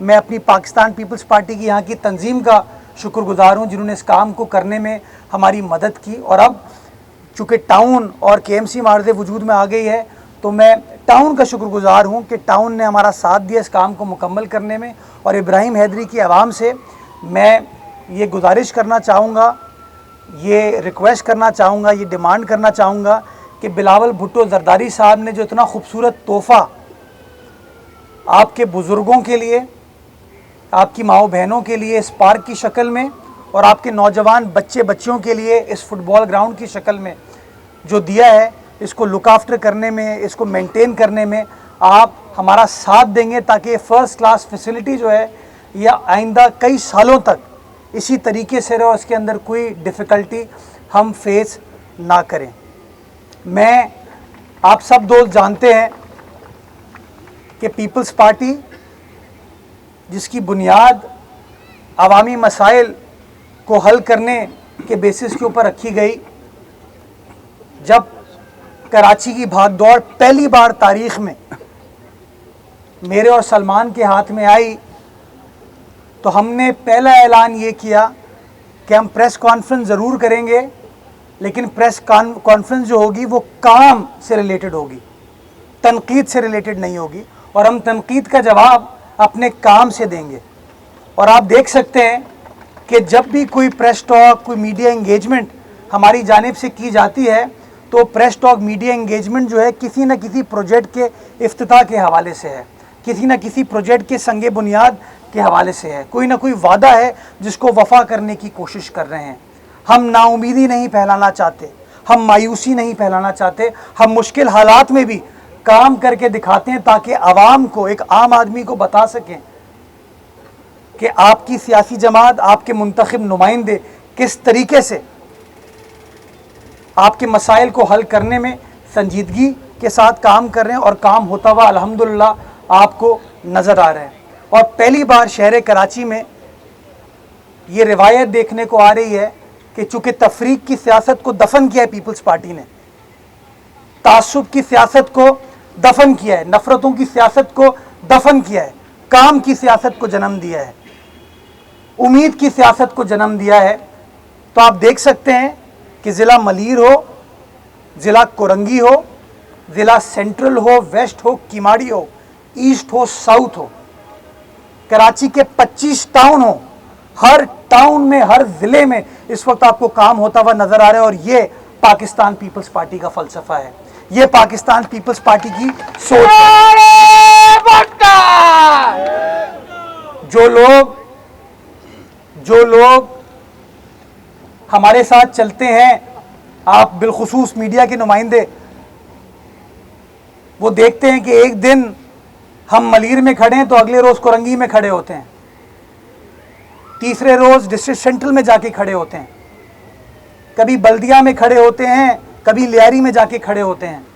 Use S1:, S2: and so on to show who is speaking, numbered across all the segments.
S1: मैं अपनी Pakistan peoples party की यहाँ की तंजीम का शुक्रगुजार हूँ जिन्होंने इस काम को करने में हमारी मदद की। और अब चूँकि टाउन और KMC मार्ज़ वजूद में आ गई है तो मैं टाउन का शुक्रगुजार हूँ कि टाउन ने हमारा साथ दिया इस काम को मुकम्मल करने में। और इब्राहिम हैदरी की आवाम से मैं ये गुजारिश करना चाहूँगा, ये रिक्वेस्ट करना चाहूँगा, ये डिमांड करना चाहूँगा कि बिलावल भुट्टो जरदारी साहब ने जो इतना खूबसूरत तोहफ़ा आपके बुज़ुर्गों के लिए, आपकी माओ बहनों के लिए इस पार्क की शक्ल में और आपके नौजवान बच्चे बच्चियों के लिए इस फुटबॉल ग्राउंड की शक्ल में जो दिया है, इसको लुक आफ्टर करने में, इसको मेंटेन करने में आप हमारा साथ देंगे ताकि फ़र्स्ट क्लास फैसिलिटी जो है यह आइंदा कई सालों तक इसी तरीके से रहे और इसके अंदर कोई डिफ़िकल्टी हम फेस ना करें। मैं आप सब दोस्त जानते हैं कि पीपल्स पार्टी जिसकी बुनियाद अवामी मसाइल को हल करने के बेसिस के ऊपर रखी गई, जब कराची की भागदौड़ पहली बार तारीख़ में मेरे और सलमान के हाथ में आई तो हमने पहला ऐलान ये किया कि हम प्रेस कॉन्फ्रेंस ज़रूर करेंगे, लेकिन प्रेस कॉन्फ्रेंस जो होगी वो काम से रिलेटेड होगी, तनकीद से रिलेटेड नहीं होगी। और हम तनकीद का जवाब अपने काम से देंगे। और आप देख सकते हैं कि जब भी कोई प्रेस टॉक, कोई मीडिया इंगेजमेंट हमारी जानिब से की जाती है तो प्रेस टॉक, मीडिया इंगेजमेंट जो है किसी न किसी प्रोजेक्ट के इफ्तिताह के हवाले से है, किसी न किसी प्रोजेक्ट के संगे बुनियाद के हवाले से है, कोई ना कोई वादा है जिसको वफ़ा करने की कोशिश कर रहे हैं। हम नाउमीदी नहीं फैलाना चाहते, हम मायूसी नहीं फैलाना चाहते, हम मुश्किल हालात में भी काम करके दिखाते हैं ताकि आवाम को, एक आम आदमी को बता सकें कि आपकी सियासी जमात, आपके मुंतखब नुमाइंदे किस तरीके से आपके मसाइल को हल करने में संजीदगी के साथ काम कर रहे हैं और काम होता हुआ अल्हम्दुलिल्लाह आपको नज़र आ रहा है। और पहली बार शहर कराची में ये रिवायत देखने को आ रही है कि चूँकि तफरीक की सियासत को दफन किया है पीपल्स पार्टी ने, तासुब की सियासत को दफन किया है, नफ़रतों की सियासत को दफन किया है, काम की सियासत को जन्म दिया है, उम्मीद की सियासत को जन्म दिया है। तो आप देख सकते हैं कि ज़िला मलीर हो, ज़िला कोरंगी हो, ज़िला सेंट्रल हो, वेस्ट हो, किमाड़ी हो, ईस्ट हो, साउथ हो, कराची के 25 टाउन हो, हर टाउन में, हर ज़िले में इस वक्त आपको काम होता हुआ नज़र आ रहा है। और ये पाकिस्तान पीपल्स पार्टी का फ़लसफ़ा है, ये पाकिस्तान पीपल्स पार्टी की सोच है। जो लोग हमारे साथ चलते हैं, आप बिलखुसूस मीडिया के नुमाइंदे, वो देखते हैं कि एक दिन हम मलीर में खड़े हैं तो अगले रोज़ कोरंगी में खड़े होते हैं, तीसरे रोज़ डिस्ट्रिक्ट सेंट्रल में जाके खड़े होते हैं, कभी बल्दिया में खड़े होते हैं, कभी लियारी में जाके खड़े होते हैं,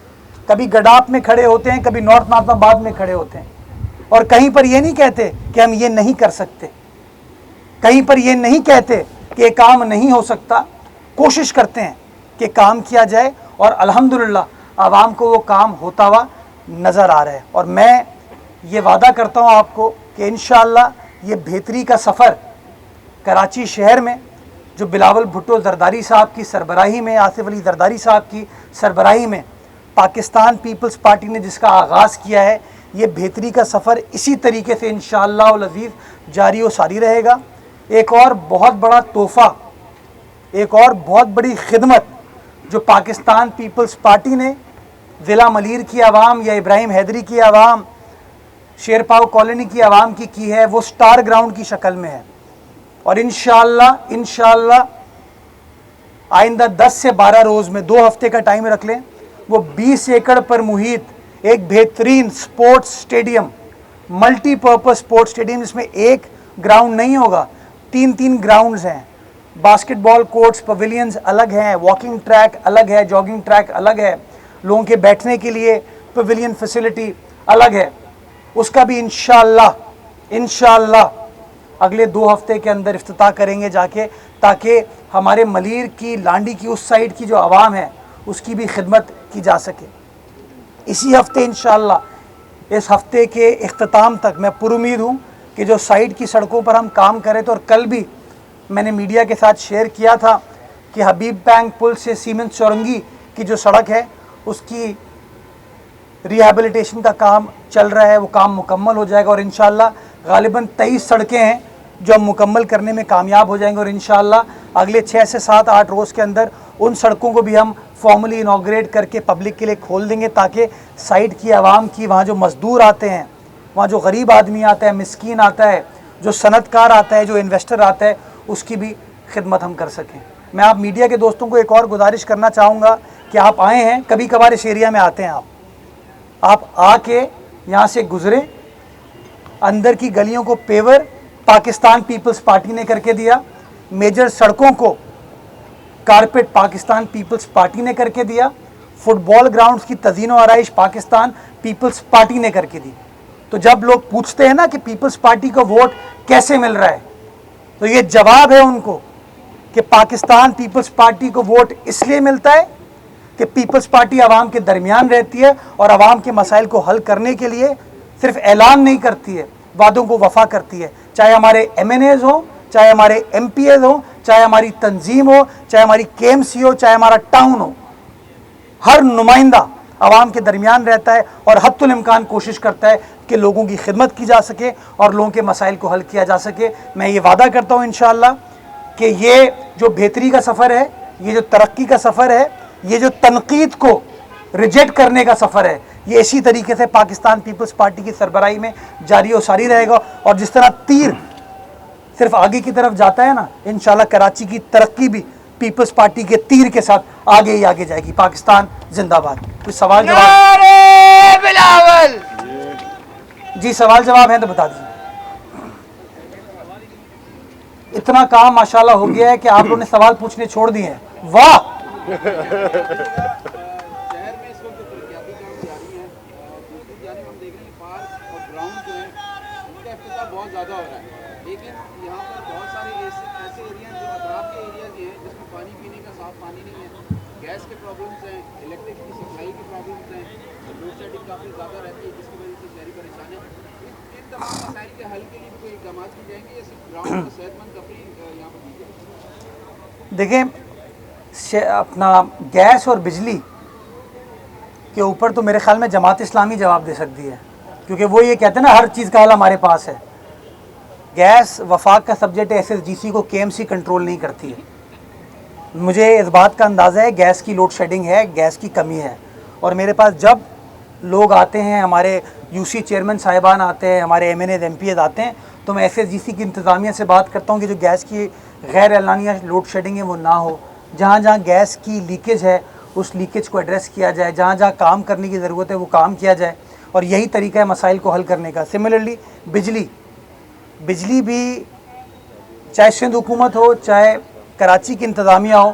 S1: कभी गडाप में खड़े होते हैं, कभी नॉर्थ नाज़िमाबाद में खड़े होते हैं। और कहीं पर ये नहीं कहते कि हम ये नहीं कर सकते, कहीं पर ये नहीं कहते कि ये काम नहीं हो सकता, कोशिश करते हैं कि काम किया जाए और अल्हम्दुलिल्लाह आवाम को वो काम होता हुआ नज़र आ रहा है। और मैं ये वादा करता हूँ आपको कि इंशाअल्लाह ये बेहतरी का सफ़र कराची शहर में जो बिलावल भुट्टो जरदारी साहब की सरबराही में, आसिफ अली जरदारी साहब की सरबराही में पाकिस्तान पीपल्स पार्टी ने जिसका आगाज़ किया है, ये बेहतरी का सफ़र इसी तरीके से इंशाअल्लाह अल अज़ीज़ जारी व सारी रहेगा। एक और बहुत बड़ा तोहफ़ा, एक और बहुत बड़ी खिदमत जो पाकिस्तान पीपल्स पार्टी ने ज़िला मलीर की आवाम या इब्राहिम हैदरी की आवाम, शेरपाव कॉलोनी की आवाम की है, वो स्टार ग्राउंड की शक्ल में है। और इंशाअल्लाह आइंदा 10 से 12 रोज़ में, 2 हफ्ते का टाइम रख लें, वो 20 एकड़ पर मुहित एक बेहतरीन sports stadium, multipurpose sports stadium, जिसमें एक ग्राउंड नहीं होगा, 3-3 ग्राउंड्स हैं, बास्केटबॉल कोर्ट्स, पवेलियंस अलग हैं, वॉकिंग ट्रैक अलग है, जॉगिंग ट्रैक अलग है, लोगों के बैठने के लिए पवेलियन फैसिलिटी अलग है। उसका भी इंशाअल्लाह अगले 2 हफ्ते के अंदर इफ्तिताह करेंगे जाके, ताकि हमारे मलीर की, लांडी की उस साइड की जो आवाम है उसकी भी खिदमत की जा सके। इसी हफ्ते इंशाअल्लाह, इस हफ्ते के इख्तिताम तक मैं पुरुमीद हूँ कि जो साइड की सड़कों पर हम काम करें तो, और कल भी मैंने मीडिया के साथ शेयर किया था कि हबीब बैंक पुल से सीमेंट चौरंगी की जो सड़क है उसकी रिहैबिलिटेशन का काम चल रहा है, वो काम मुकम्मल हो जाएगा और इंशाअल्लाह गालिबन 23 सड़कें हैं जो हम मुकम्मल करने में कामयाब हो जाएंगे और इंशाअल्लाह अगले 6 से 7-8 रोज़ के अंदर उन सड़कों को भी हम फॉर्मली इनाग्रेट करके पब्लिक के लिए खोल देंगे, ताकि साइड की आवाम की, वहाँ जो मज़दूर आते हैं, वहाँ जो गरीब आदमी आता है, मिस्कीन आता है, जो सनतकार आता है, जो इन्वेस्टर आता है, उसकी भी खिदमत हम कर सकें। मैं आप मीडिया के दोस्तों को एक और गुजारिश करना चाहूँगा कि आप आए हैं, कभी कभार इस एरिया में आते हैं, आप आके यहाँ से गुज़रे, अंदर की गलियों को पेवर पाकिस्तान पीपल्स पार्टी ने करके दिया, मेजर सड़कों को कारपेट पाकिस्तान पीपल्स पार्टी ने करके दिया, फुटबॉल ग्राउंड्स की तज़ीन व आराइश पाकिस्तान पीपल्स पार्टी ने करके दी। तो जब लोग पूछते हैं ना कि पीपल्स पार्टी को वोट कैसे मिल रहा है, तो ये जवाब है उनको कि पाकिस्तान पीपल्स पार्टी को वोट इसलिए मिलता है कि पीपल्स पार्टी आवाम के दरमियान रहती है और आवाम के मसाइल को हल करने के लिए सिर्फ ऐलान नहीं करती है, वादों को वफा करती है। चाहे हमारे MNAs हो, चाहे हमारे MPAs हो, चाहे हमारी तंजीम हो, चाहे हमारी KMC हो, चाहे हमारा टाउन हो, हर नुमाइंदा आवाम के दरमियान रहता है और हद्दुल इम्कान कोशिश करता है कि लोगों की खिदमत की जा सके और लोगों के मसाइल को हल किया जा सके। मैं ये वादा करता हूँ इंशाअल्लाह कि ये जो बेहतरी का सफ़र है, ये जो तरक्की का सफ़र है, ये जो तनकीद को रिजेक्ट करने का सफ़र है, ये इसी तरीके से पाकिस्तान पीपल्स पार्टी की सरबराही में जारी और सारी रहेगा। और जिस तरह तीर सिर्फ आगे की तरफ जाता है ना, इंशाल्लाह कराची की तरक्की भी पीपल्स पार्टी के तीर के साथ आगे ही आगे जाएगी। पाकिस्तान जिंदाबाद। कुछ सवाल जवाब? बिलावल जी, सवाल जवाब है तो बता दीजिए। इतना काम माशाल्लाह हो गया है कि आप लोगों ने सवाल पूछने छोड़ दिए हैं। वाह।
S2: बहुत ज़्यादा हो रहा है, लेकिन यहाँ पर बहुत सारे ऐसे एरिया जो अतराफ के एरिया हैं जिसमें पानी पीने का साफ पानी नहीं है, गैस के प्रॉब्लम्स हैं, इलेक्ट्रिक की सप्लाई की प्रॉब्लम्स हैं, लोड शेडिंग काफ़ी ज़्यादा रहती है जिसकी वजह से शहरी परेशान है। इन तमाम मसाइल के हल के लिए भी कोई इकदाम की जाएंगे या सिर्फ ग्राउंड और सेहतमंद तफरी यहाँ पर की जाएगी?
S1: देखें, अपना गैस और बिजली के ऊपर तो मेरे ख्याल में जमात इस्लामी जवाब दे सकती है, क्योंकि वो ये कहते हैं ना हर चीज़ का हल हमारे पास है। गैस वफाक का सब्जेक्ट है, SSGC को KMC कंट्रोल नहीं करती है। मुझे इस बात का अंदाज़ा है गैस की लोड शेडिंग है, गैस की कमी है, और मेरे पास जब लोग आते हैं, हमारे UC चेयरमैन साहिबान आते हैं, हमारे MNAs MPAs आते हैं, तो मैं SSGC की इंतज़ामिया से बात करता हूँ कि जो गैस की गैर एलानिया लोड शेडिंग है वो ना हो, जहाँ जहाँ गैस की लीकेज है उस लीकेज को एड्रेस किया जाए, जहाँ जहाँ काम करने की ज़रूरत है वो काम किया जाए, और यही तरीका है मसाइल को हल करने का। सिमिलरली बिजली भी, चाहे सिंध हुकूमत हो, चाहे कराची की इंतज़ामिया हो,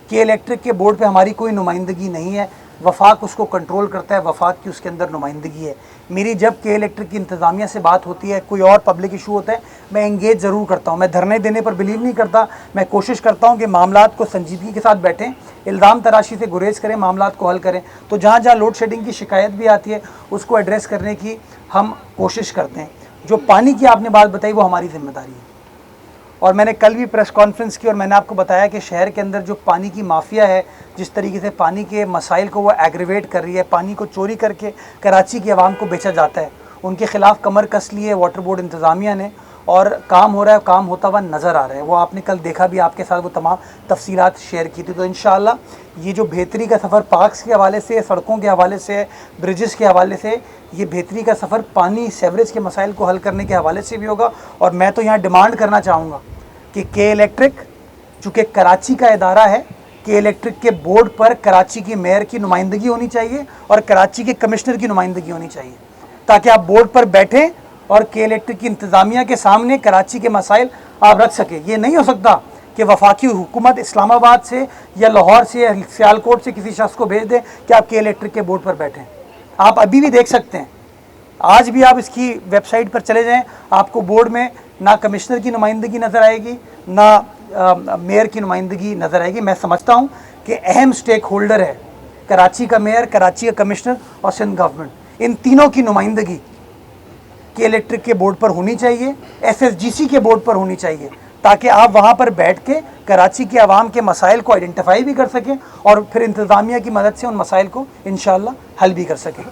S1: के इलेक्ट्रिक के बोर्ड पे हमारी कोई नुमाइंदगी नहीं है, वफाक उसको कंट्रोल करता है, वफाक की उसके अंदर नुमाइंदगी है। मेरी जब के इलेक्ट्रिक की इंतज़ामिया से बात होती है, कोई और पब्लिक इशू होता है, मैं एंगेज ज़रूर करता हूँ। मैं धरने देने पर बिलीव नहीं करता, मैं कोशिश करता हूँ कि मामलात को संजीदगी के साथ बैठें, इल्ज़ाम तराशी से गुरेज करें, मामलात को हल करें। तो जहाँ जहाँ लोड शेडिंग की शिकायत भी आती है उसको एड्रेस करने की हम कोशिश करते हैं। जो पानी की आपने बात बताई वो हमारी जिम्मेदारी है, और मैंने कल भी प्रेस कॉन्फ्रेंस की और मैंने आपको बताया कि शहर के अंदर जो पानी की माफिया है, जिस तरीके से पानी के मसाइल को वो एग्रीवेट कर रही है, पानी को चोरी करके कराची की आवाम को बेचा जाता है, उनके ख़िलाफ़ कमर कस ली है वाटर बोर्ड इंतज़ामिया ने, और काम हो रहा है, काम होता हुआ नज़र आ रहा है। वो आपने कल देखा भी, आपके साथ वो तमाम तफसीलात शेयर की थी। तो इंशाअल्लाह ये जो बेहतरी का सफ़र पार्क्स के हवाले से, सड़कों के हवाले से, ब्रिजेस के हवाले से, ये बेहतरी का सफ़र पानी सेवरेज के मसाइल को हल करने के हवाले से भी होगा। और मैं तो यहाँ डिमांड करना चाहूँगा कि के इलेक्ट्रिक चूँकि कराची का इदारा है, के इलेक्ट्रिक के बोर्ड पर कराची की मेयर की नुमाइंदगी होनी चाहिए और कराची के कमिश्नर की नुमाइंदगी होनी चाहिए, ताकि आप बोर्ड पर बैठें और के इलेक्ट्रिक की इंतज़ामिया के सामने कराची के मसाइल आप रख सकें। ये नहीं हो सकता कि वफाकी हुकूमत इस्लामाबाद से या लाहौर से या सियालकोट से किसी शख्स को भेज दें कि आप के इलेक्ट्रिक के बोर्ड पर बैठें। आप अभी भी देख सकते हैं, आज भी आप इसकी वेबसाइट पर चले जाएं, आपको बोर्ड में ना कमिश्नर की नुमाइंदगी नज़र आएगी, ना मेयर की नुमाइंदगी नज़र आएगी। मैं समझता हूँ कि अहम स्टेक होल्डर है कराची का मेयर, कराची का कमिश्नर और सिंध गवर्नमेंट। इन तीनों की नुमाइंदगी के इलेक्ट्रिक के बोर्ड पर होनी चाहिए, FSGC के बोर्ड पर होनी चाहिए, ताकि आप वहाँ पर बैठ के कराची के आवाम के मसाइल को आइडेंटिफाई भी कर सकें और फिर इंतज़ामिया की मदद से उन मसाइल को इंशाअल्लाह हल भी कर सकें।